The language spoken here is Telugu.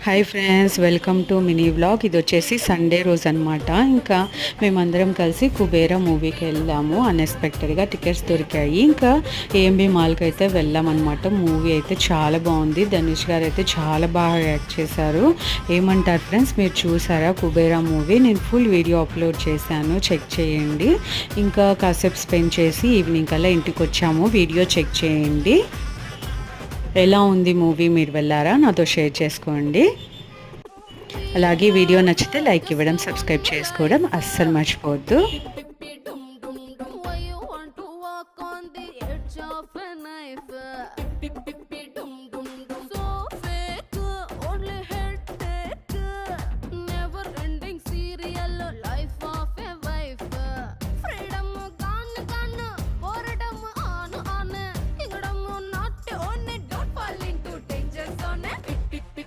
Hi friends, welcome to mini vlog. ఇది వచ్చేసి సండే రోజు అనమాట. ఇంకా మేమందరం కలిసి కుబేరా మూవీకి వెళ్ళాము. అన్ఎక్స్పెక్టెడ్గా టికెట్స్ దొరికాయి. ఇంకా ఏఎంబి మాల్కి అయితే వెళ్ళామన్నమాట. మూవీ అయితే చాలా బాగుంది. ధనుష్ గారు అయితే చాలా బాగా యాక్ట్ చేశారు. ఏమంటారు ఫ్రెండ్స్, మీరు చూసారా కుబేరా మూవీ? నేను ఫుల్ వీడియో అప్లోడ్ చేశాను, చెక్ చేయండి. ఇంకా కాసేపు స్పెండ్ చేసి ఈవినింగ్ కల్లా ఇంటికి వచ్చాము. వీడియో చెక్ చేయండి. ఎలా ఉంది మూవీ? మీరు వెళ్ళారా? నాతో షేర్ చేసుకోండి. అలాగే వీడియో నచ్చితే లైక్ ఇవ్వడం, సబ్స్క్రైబ్ చేసుకోవడం అస్సలు మర్చిపోవద్దు.